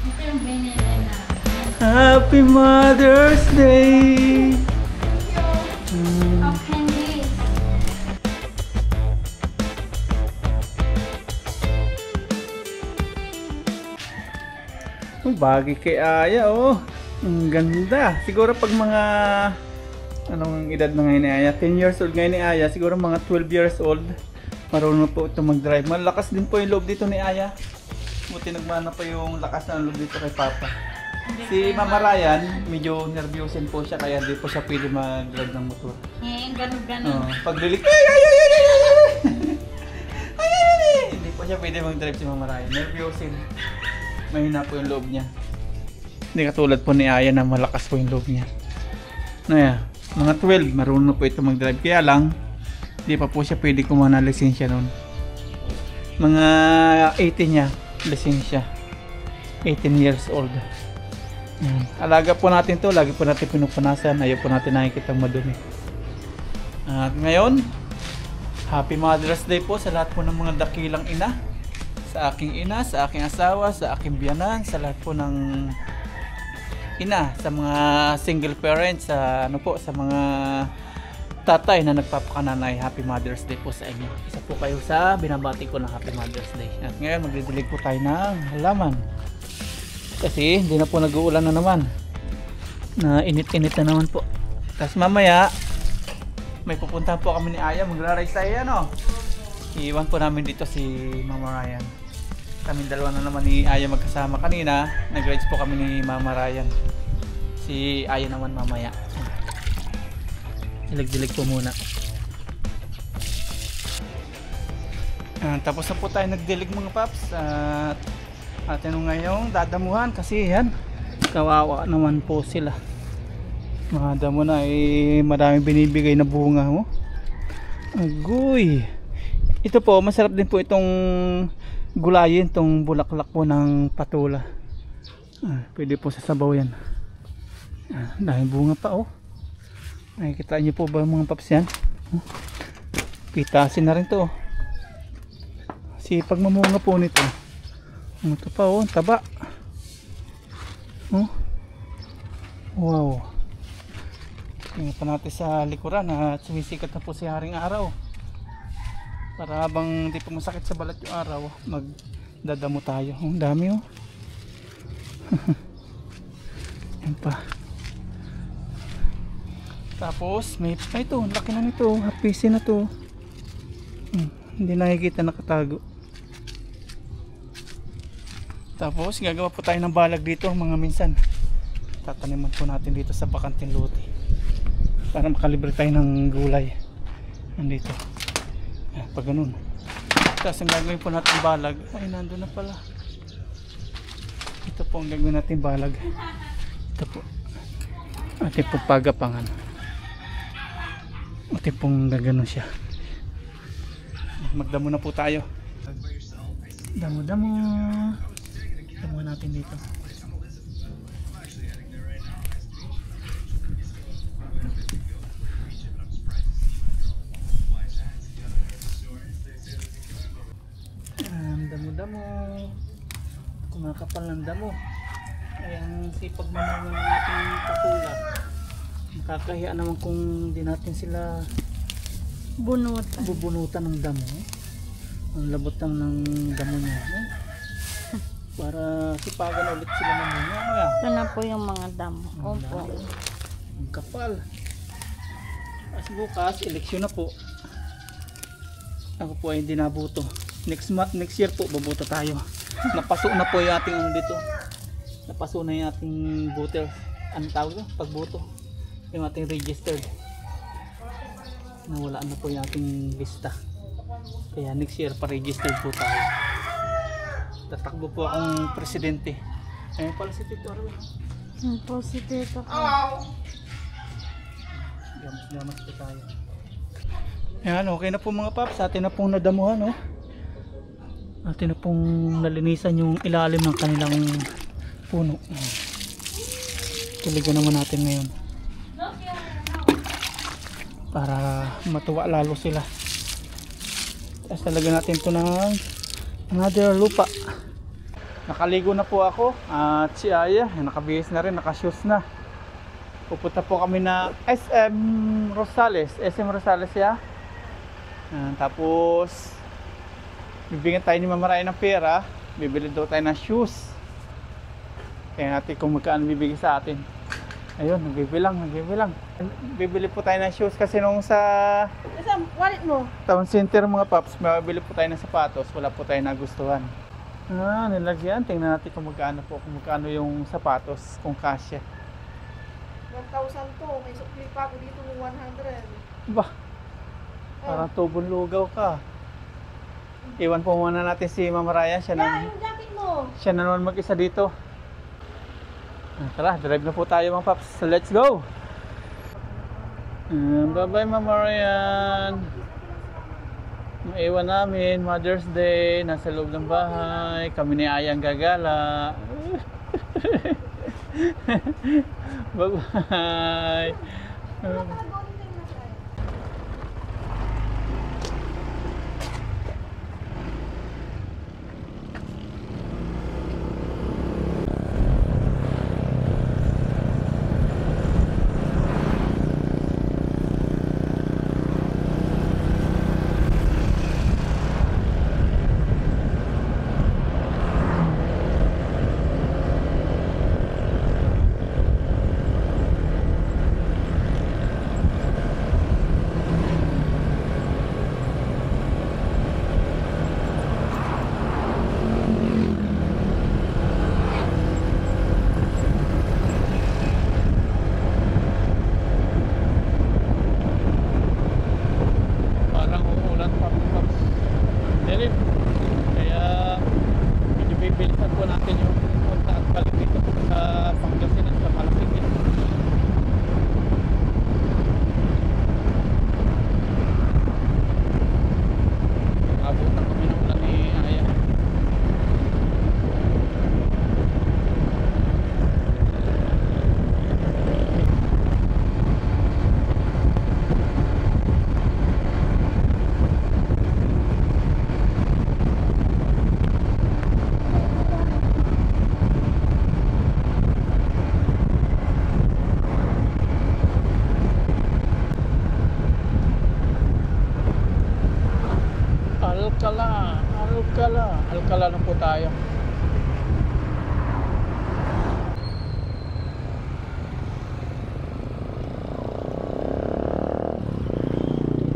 Ito yung binili na. Happy Mother's Day! Open this. Bagay kay Aya, oh. Ang ganda. Siguro pag mga anong edad na ngayon ni Aya? 10 years old ngayon ni Aya. Siguro mga 12 years old. Marunong po ito mag-drive. Malakas din po yung loob dito ni Aya. Buti nagmana pa yung lakas ng loob dito kay Papa. Si Mama Ryan, medyo nervyosin po siya kaya hindi po siya pwede mag-drive ng motor. Ganun. Paglilik, ay! Hindi po siya pwede mag-drive si Mama Ryan. Nervyosin. Mahina po yung loob niya. Hindi katulad po ni Aya na malakas po yung loob niya. Mga 12, marunong po ito mag-drive. Kaya lang, hindi pa po siya pwede kumuha ng lisensya noon. Mga 18 niya, lisensya. 18 years old. Yan. Alaga po natin to, lagi po natin pinupunasan. Ayaw po natin nakikita madumi. At ngayon, Happy Mother's Day po sa lahat po ng mga dakilang ina. Sa aking ina, sa aking asawa, sa aking biyanan, sa lahat po ng ina, sa mga single parents, sa sa mga tatay na nagpapakananay. Happy Mother's Day po sa inyo. Isa po kayo sa binabati ko ng Happy Mother's Day. At ngayon magdidilig po tayo ng halaman. Kasi hindi na po nag-uulan na naman. Na init-init na naman po. Tapos mamaya may pupuntahan po kami ni Aya. Magra-rice tayo Iiwan po namin dito si Mama Ryan. Kami dalawa na naman ni Aya magkasama kanina. Nag-rides po kami ni Mama Ryan. Si Aya naman mamaya. Dilig-dilig po muna. Tapos na po tayo nagdilig mga paps. At atin ngayong dadamuhan kasi yan. Kawawa naman po sila. Mga damo na maraming binibigay na bunga mo. Agoy. Ito po, masarap din po itong gulayin, itong bulaklak po ng patula. Pwede po sa sabaw yan. Dahil bunga pa nakikita niyo po ba mga paps yan? Pitasin na rin to. Sipag mamunga po nito. Ito pa taba. Wow. Tingnan pa natin sa likuran at sumisikat na po si Haring Araw. Para habang hindi pa masakit sa balat yung araw, magdadamo tayo. Ang dami Yan pa. Tapos may ito, laki na nito. Hapisi na to. Hindi nakikita, nakatago. Tapos gagawa po tayo ng balag dito mga minsan. Tataniman po natin dito sa bakanting lote. Para makalibre tayo ng gulay. Nandito. Pag ganun. Tapos ang gagawin po natin balag. Ay, nandun na pala. Ito po ang gagawin natin balag. Ito po. Ating pong pagapangan. Ating pong gaganon siya. Magdamo na po tayo. Damo-damo. Damo natin dito. Damo-damo. Kumakapal ng damo. Ay ang sipag naman ng ating patula. Nakakahiya naman kung hindi natin sila bubunutan ng damo. Ang labot lang ng damo niya. Para sipagan ulit sila ng mga. Ito na po yung mga damo. Opo. Ang kapal. As bukas, eleksyon na po. Ako po ay hindi nabuto. Next year po, babuto tayo. Napaso na po yung ating dito. Napaso na yung ating voter. Ano tawag ito? Pagboto. Yung ating registered. Nawala na po yung ating lista. Kaya next year pa-registered po tayo. Tatakbo po akong presidente. Ayun pala si Tito Arwin. Po si Tito. Gamas po tayo. Ayan, okay na po mga paps. Atin na pong nadamuhan atin na pong nalinisan yung ilalim ng kanilang puno. Tuligan naman natin ngayon. Para matuwa lalo sila. Tapos talaga natin ito ng another lupa. Nakaligo na po ako at si Aya, nakabihis na rin, nakashoes na. Pupunta po kami na SM Rosales ya. Tapos bibigyan tayo ni Mama Ryan ng pera, bibili daw tayo ng shoes. Kaya natin kung magkano bibigay sa atin. Ayun, nagbibilang. Bibili po tayo ng shoes kasi nung sa Wallet mo? Town Center mga paps, mabili po tayo ng sapatos, wala po tayo nagustuhan. Nilagyan. Tingnan natin kung magkano yung sapatos, kung kasya. 1,000 to. May sukli pa ako dito ng 100. Ba, parang tubong lugaw ka. Iwan po muna natin si Mama Ryan. Yung jacket mo. Siya na naman mag-isa dito. Tara, drive na po tayo mga paps. So let's go! Bye-bye Mama Ryan. Maiwan namin, Mother's Day, nasa loob ng bahay, kami ni Ayang gagala. Bye-bye. Alcala na po tayo.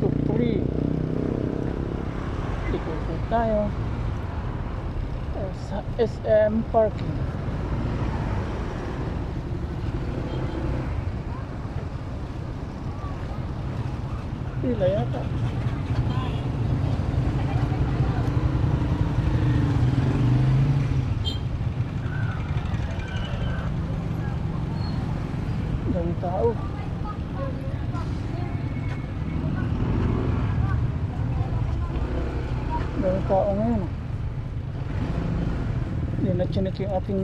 Tukuri. Ikot po tayo sa SM parking. Pila yata. Daming tao. Daming tao ngayon. Hindi na chinik yung ating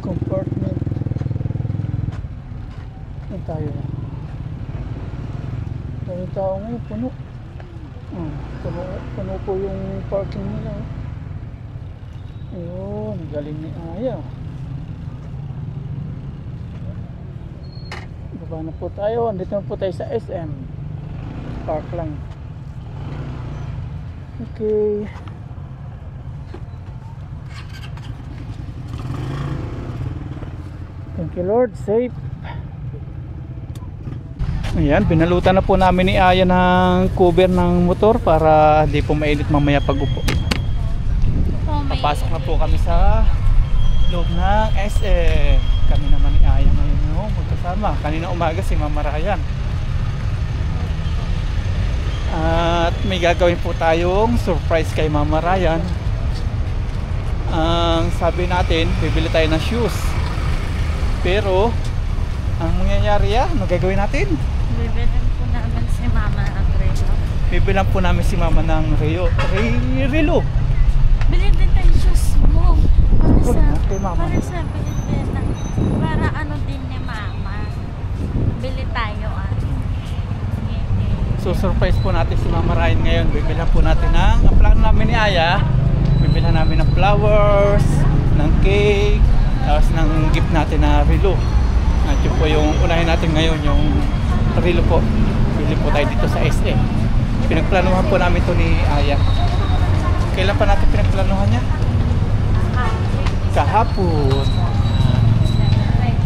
compartment. Yan tayo. Daming tao ngayon, puno. Puno po yung parking nila. Ayun, galing ni Aya. Baba na po tayo. Andito na po tayo sa SM Parkland. Okay. Thank you Lord. Safe. Ayan, binalutan na po namin ni Aya ng cover ng motor para di po mainit mamaya pag upo. Papasok na po kami sa loob ng SM. Kami naman ni Aya ngayon, no? Magkasama. Kanina umaga si Mama Ryan. At may gagawin po tayong surprise kay Mama Ryan. Ang sabi natin, bibili tayo ng shoes. Pero ang mangyayari ano gagawin natin? Bibilan po namin si Mama ng relo. Bibilan po namin si Mama ng relo. Bilhin din tayo shoes mo. Kay Mama. Para sa Pilipina. Para ano din ni Mama. Bili tayo So surprise po natin si Mama Ryan ngayon. Bibilan po natin ang plano namin ni Aya. Bilhan namin ng flowers, ng cake, tapos ng gift natin na relo. At yun po yung unahin natin ngayon, yung relo po. Bili po tayo dito sa SM. Pinagplanuhan po namin to ni Aya. Kailan pa natin pinagplanuhan niya? Kahapon.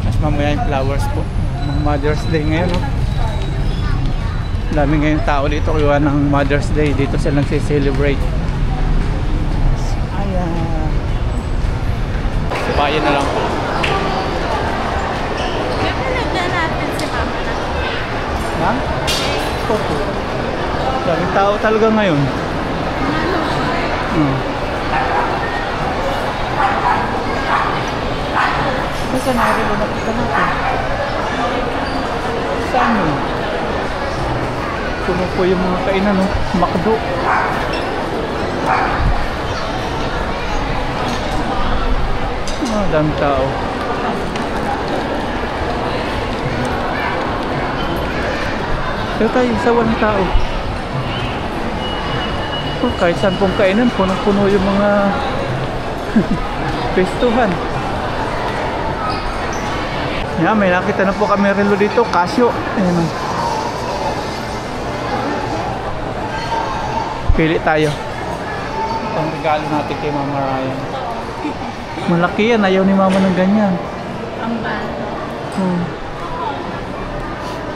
Tapos mamaya yung flowers po. Mother's Day ngayon, no? Dami ngayong tao dito kaya ng Mother's Day. Dito sila nagse-celebrate. Ayan. Bayan na lang po. Pinunod na natin si Mama na. Ha? Opo. Daming tao talaga ngayon. Saan na rin nakita natin? Saan yun? Puno po yung mga kainan, no? Makdo. Daming tao. Pero tayo, isa walang tao. Oh, kahit saan pong kainan, punong-puno yung mga pestuhan. Yan, may nakita na po kami relo dito, Casio. Ayan. Pili tayo. Pang regalo natin kay Mama Ryan. Malaki yan, ayaw ni Mama ng ganyan. Ang bata.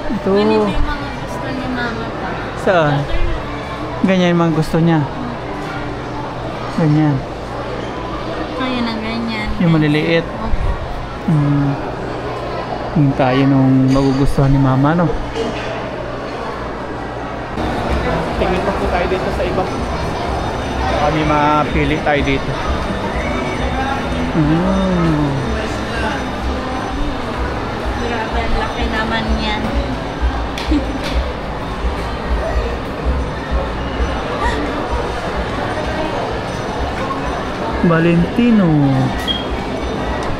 Ito. Ganito yung mga gusto ni Mama pa. Saan? Ganyan yung mga gusto niya. Ganyan. Ayun ang ganyan. Yung maliliit. Opo. Yung tayo nung magugustuhan ni Mama, no? Tingin pa po tayo dito sa iba. Kami mapili tayo dito. Grabe, ang laki naman yan. Valentino.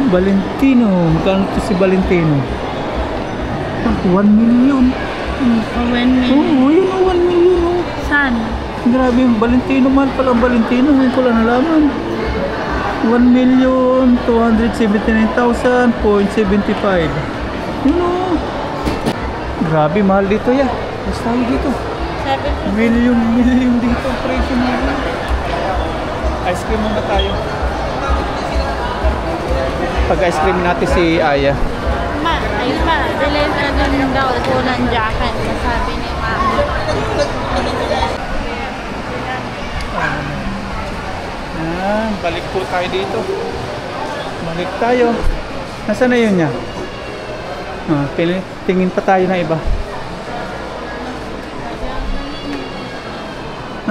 Valentino. Magkano ito si Valentino? 1 million. Owen me. Oo, yun ang 1 million. Oh. Saan? Grabe yung Valentino. Mahal pala ang Valentino. Ngayon ko lang nalaman. 1,279,000.75. Yun o. Grabe, mahal dito ya. Mas tayo dito. 7. Million dito ang presyo na. Ice cream muna tayo. Pag-ice cream natin si Aya. Ma, ayun ma. Bilhin na dun daw po ng jacket. Sabi ni Mama. Balik po tayo dito. Balik tayo. Nasaan na yun niya? Tingin pa tayo na iba.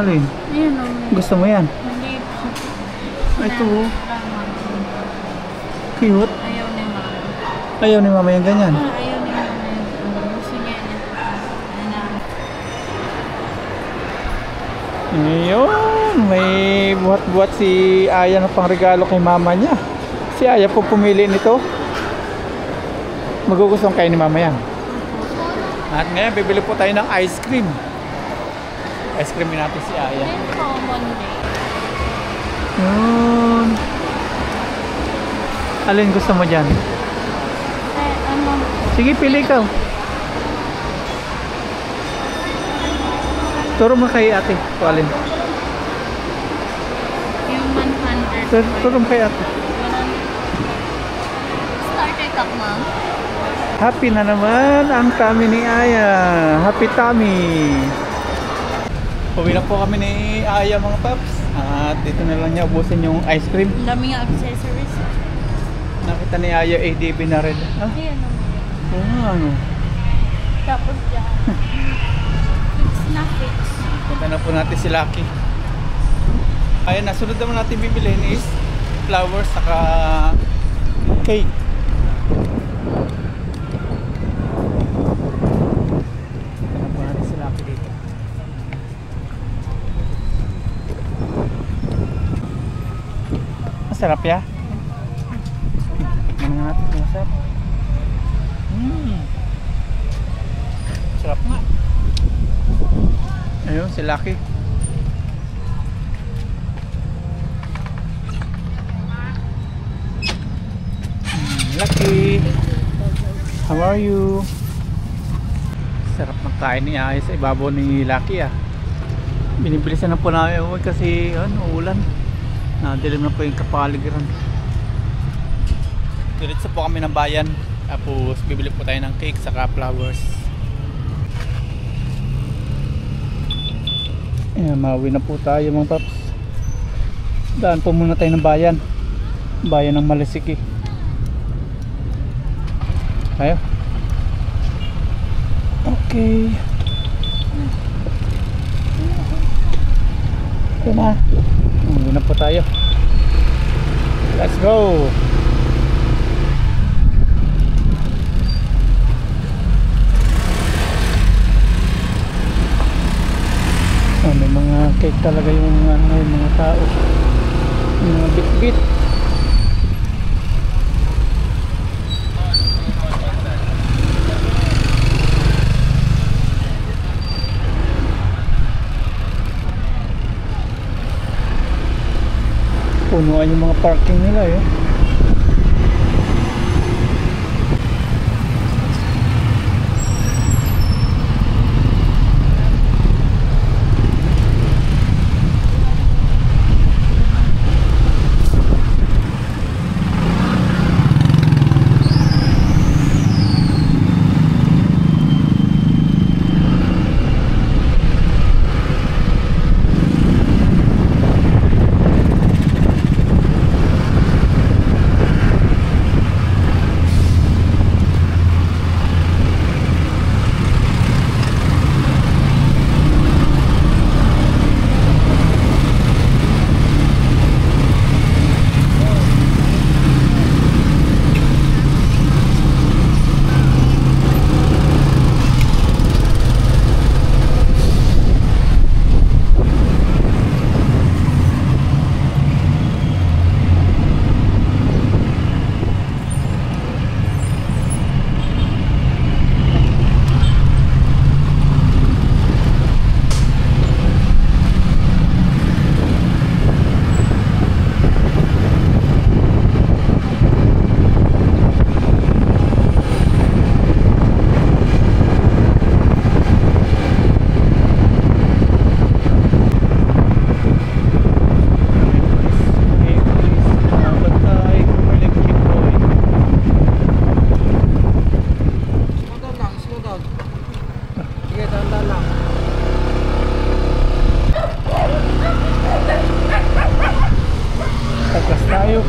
Alin? Ayun o. Gusto mo yan? Hindi po. Ito. Cute. Ayaw ni Mama. Ayaw ni Mama yung ganyan. Ayaw ni Mama yun. Gusto niya niya. Ayun. May buhat-buhat si Aya ng pangregalo kay Mama niya. Si Aya po pumili nito. Magugustuhan kayo ni Mama yan. At ngayon, bibili po tayo ng ice cream. Ice cream natin si Aya. Ayun po, Monday. Yun. Alin gusto mo dyan? Ano? Sige, pili ikaw. Turo mo kay ate. O alin? Yung 100. Turo mo kay ate. Starter cup, Mom. Happy na naman ang tummy ni Aya. Happy tummy. Uwi na po kami ni Aya mga paps. At dito na lang niya ubusin yung ice cream. Ang daming accessories. Nakita ni Aya ADB na rin. Ah, Ayan o. ano? Tapos dyan. Fix na fix. Punta na po natin si Lucky. Ayan, nasunod naman natin bibilihin is flowers saka cake. Punta na po natin si Lucky dito. Masarap ya? Ano natin masarap? Sarap nga. Ayun, si Lucky. Lucky. How are you? Sarap ng kain ni Ay sa ibabaw ni Lucky ah. Binibilisan na po namin umuwi kasi ulan. Nadilim na po yung kapaligiran. Diretso po kami ng bayan. Tapos bibili po tayo ng cake saka flowers. Ayan, mauwi na po tayo mga paps. Daan po muna tayo ng bayan. Bayan ng Malisiki. Tayo. Okay. Ito na. Uwi na po tayo. Let's go. May mga cake talaga yung mga tao. Yung mga bit-bit. Punuan yung mga parking nila eh.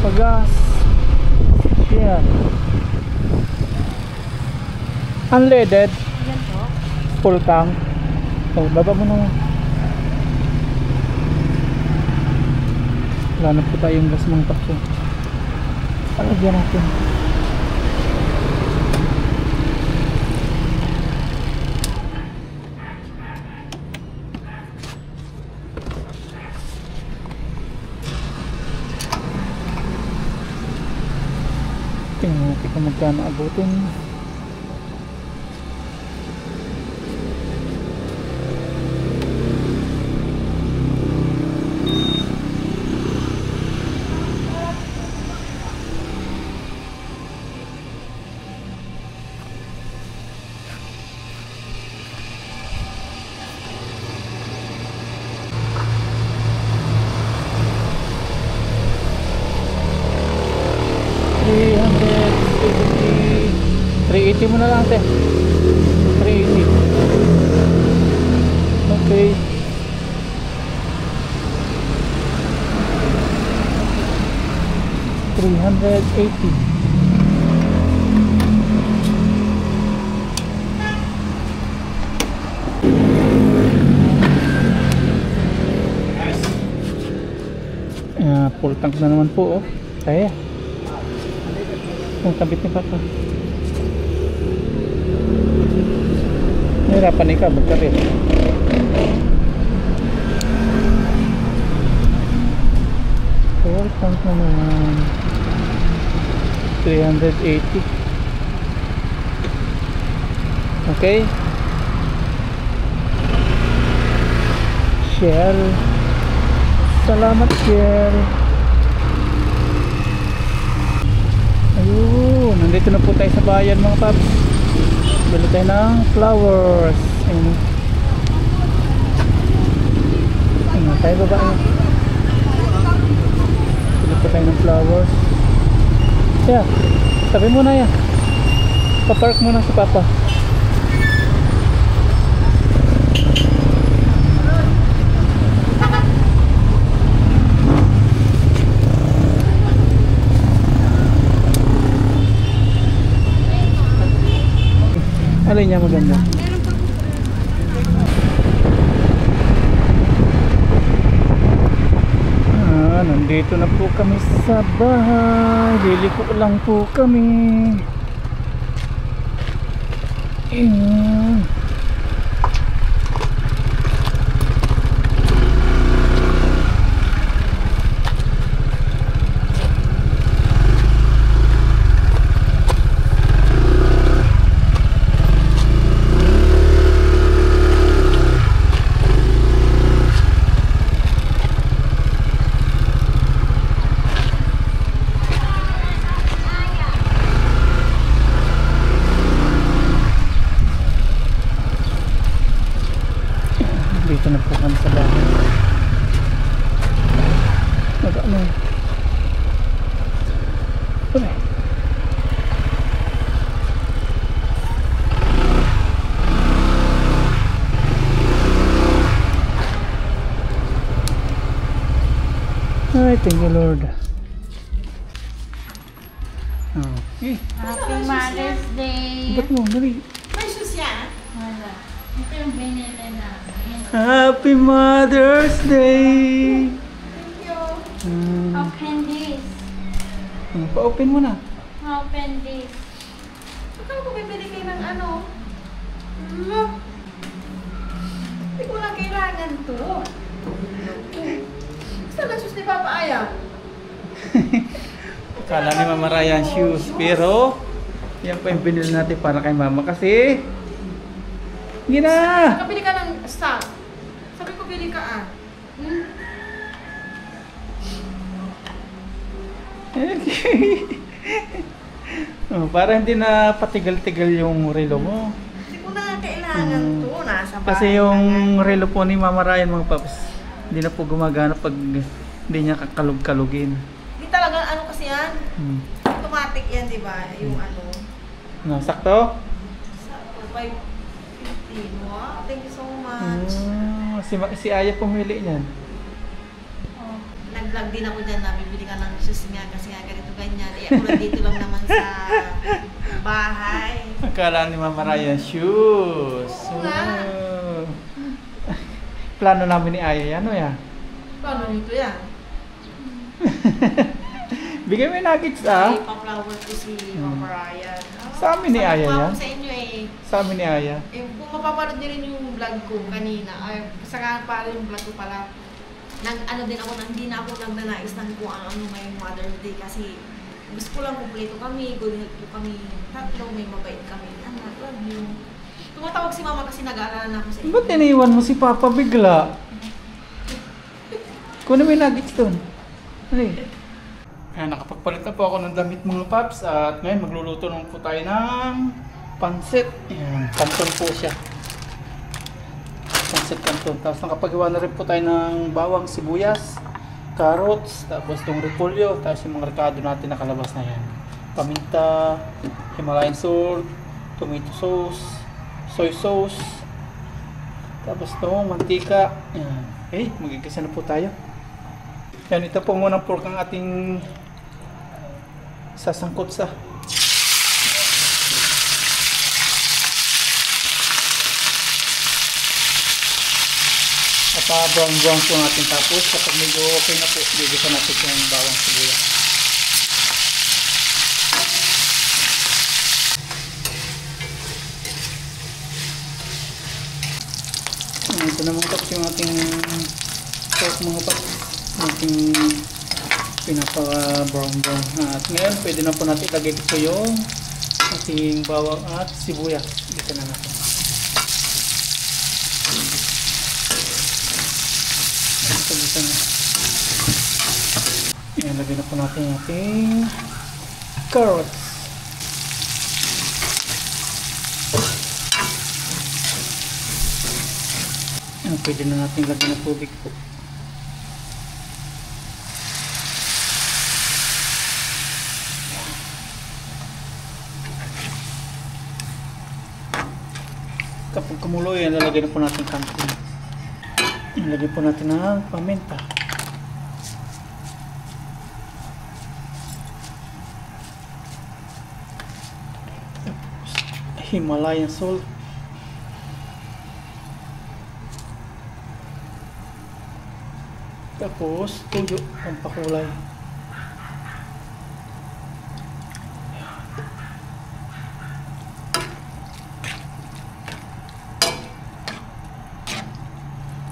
Pagas. Yeah. Unleaded. Yan po. Full tank. Oh, baba mo naman. Wala na po tayong gas mga paps. Palagyan natin. Tingnan natin kung magkano abutin. $380 mo na lang te. 380. Okay. $380. Full tank na naman po oh. Kaya. Ang tabit ni Papa. Nahirapan ikaw magkarit. Full tank na naman. 380. Okay. Shell. Salamat Shell. Ayun, na po tayo sa bayan mga paps. Bili tayo ng flowers. Ayun. Ayun tayo baba. Bili po tayo ng flowers. Yeah, sabi mo na yan. Pa-park muna si Papa. Alin niya maganda? Nandito na po kami sa bahay. Liliko lang po kami. Ayan. Dito na po kami sa bahay. Ano? Okay. Ay, thank you Lord. Okay. Happy Mother's Day! Ba't mo? Dali. May shoes yan? Wala. Ito yung binili namin. Happy Mother's Day! Thank you. Open this. Pa-open mo na. Open this. Akala ko bibili kayo ng ano? Look. Hindi ko lang kailangan to. Gusto na shoes ni Papa Aya. Kala ni Mama Ryan shoes, pero yan po yung binili natin para kay Mama kasi hindi na! Nakabili ka ng stock. Sabi ko bili ka ah. Oh, para hindi na patigal-tigal yung relo mo. Hindi ko na kailangan to. Nasa bahay Kasi na yung nga. relo po ni Mama Ryan mga paps, hindi na po gumagana pag hindi niya kakalug-kalugin. Hindi talaga ano kasi yan. Hmm. Automatic yan, di ba? Yung ano. No, sakto? Sa 550. Wow, thank you so much. Si Aya pumili niyan. Oh. Nag-vlog din ako dyan na bibili ka ng shoes nga kasi nga ganito ganyan. Eh ako nandito lang naman sa bahay. Akala ni Mama Ryan shoes. Oo nga. Oh. Plano namin ni Aya yan, o yan? Paano nito yan? Bigay mo yung nuggets ah. Ay, pa-flower ko si Mama Ryan. Sa amin ni Aya sabi ko yan? ako sa inyo eh. Sa amin ni Aya. Eh, kung mapapanood niyo rin yung vlog ko kanina, ay, saka pa rin yung vlog ko pala, ano din ako, hindi na ako nagnanais ng kung ano may Mother's Day kasi gusto ko lang kumpleto kami, good health ko kami, tatlo, may mabait kami. Anak, love you. Tumatawag si Mama kasi nag-aalala na ako sa inyo. Ba't iniwan mo si Papa bigla? Kunin mo yung nuggets doon. Ay. Kaya nakapagpalit na po ako ng damit mga paps at ngayon magluluto naman po tayo ng pansit. Ayan, kanton po siya. Pansit kanton. Tapos nakapagawa na rin po tayo ng bawang sibuyas, carrots, tapos itong repolyo, tapos yung mga rekado natin nakalabas na yan. Paminta, Himalayan salt, tomato sauce, soy sauce, tapos itong mantika. Ayan. Okay, magigisa na po tayo. Yan, ito po muna pork ang ating sasangkot sa brown po natin, tapos kapag medyo okay na po, bigyan natin yung bawang sibuyas. Ito naman tapos yung ating pork mga paps, ating pinaka-brown at ngayon pwede na po natin ilagay dito yung ating bawang at sibuyas. Dito na natin. Dito na. Ilagay na po natin yung ating carrots. Pwede na natin lagyan ng tubig po. Kapag kumulo yan, lalagyan na po natin kangkong. Lalagyan po natin ng paminta. Himalayan salt. Tapos tuyo, pampakulay.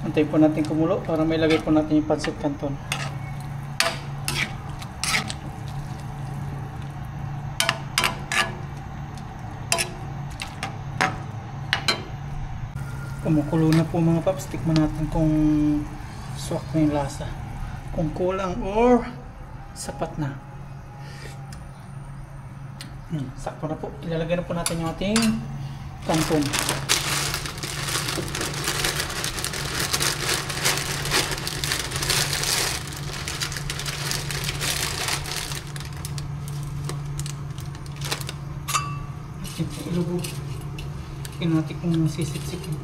Antayin po natin kumulo para may lagay po natin yung pancit canton. Kumukulo na po mga paps. Tikman natin kung swak na yung lasa. Kung kulang or sapat na. Sakto na po. Ilalagay na po natin yung ating canton. Ilubog. Tingnan natin kung sisip-sipin.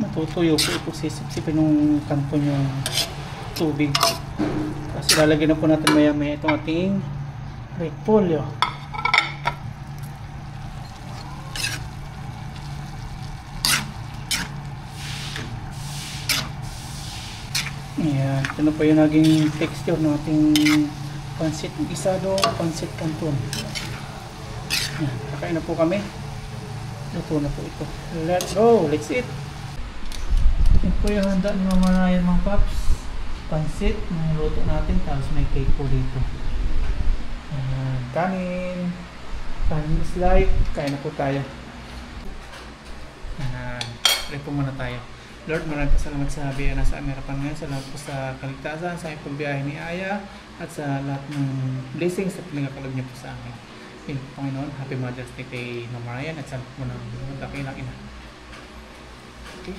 Matutuyo po ito, sisip-sipin ng kanton yung tubig. Tapos ilalagay na po natin maya-maya itong ating repolyo. Ayan, ito na po yung naging texture ng ating pancit isado, pancit canton. Ayan, kakain na po kami. Luto na po ito. Let's go! Let's eat! Ito po yung handa ni Mama Ryan mga paps. Pancit, luto natin. Tapos may cake po dito. Ayan, kanin. Kanin is life. Kain na po tayo. Ayan, try po muna tayo. Lord, maraming salamat sa biyaya na sa aming harapan ngayon. Salamat po sa kaligtasan, sa pagbiyahe ni Aya, at sa lahat ng blessings at pinagkakalog niya po sa amin. Yun, Panginoon, Happy Mother's Day kay Mama Ryan at sa mo ng dakilang ina. Okay,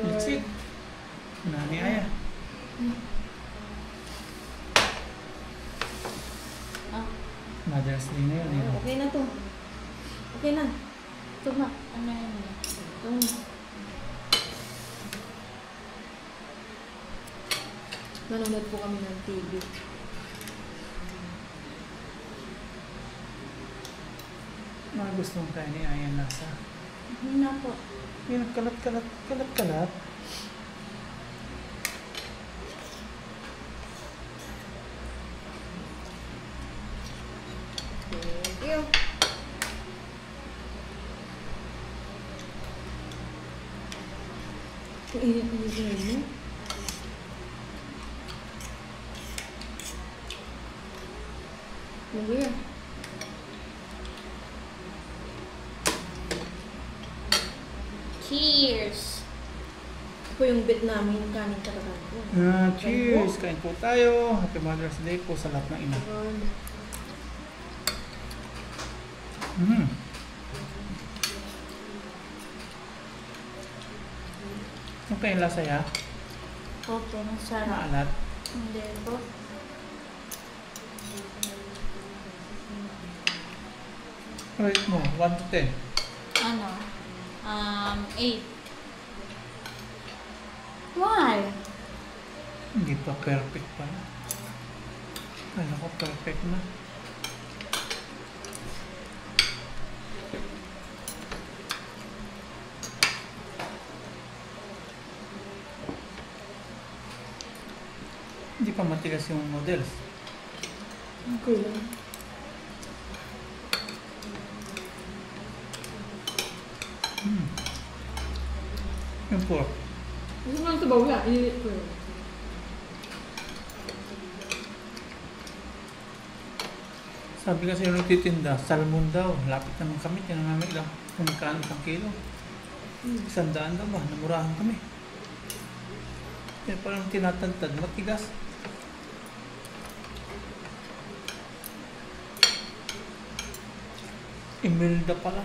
that's it. Na ni Aya. Mother's Day na yun. Okay na to. Okay na. Ito na. Ano yun? Ito. Nanonood po kami ng TV. Mga gusto mong kain ni Aya nasa. Hindi na po. Yun, kalat. Thank you. Init mo. Luya. Cheers! Ito po yung bit namin kanin katakan ko. Cheers! Kain po tayo. Happy Mother's Day po sa lahat ng ina. Yung kain lasa ya? Opo, masarap. Maalat. Hindi po. Rate mo, 1 to 10. Ano? 8. Why? Hindi pa perfect pa. Kala ko perfect na. Hindi pa matigas yung noodles. Okay lang. Yung pork. Gusto mo lang ito ba? Wala. Ilit ko yun. Sabi kasi yung nagtitinda, salmon daw. Lapit naman kami, tinanong namin lang. Kung magkano isang kilo. 100 daw ba? Namurahan kami. Kaya parang tinatantad, matigas. Imelda pala.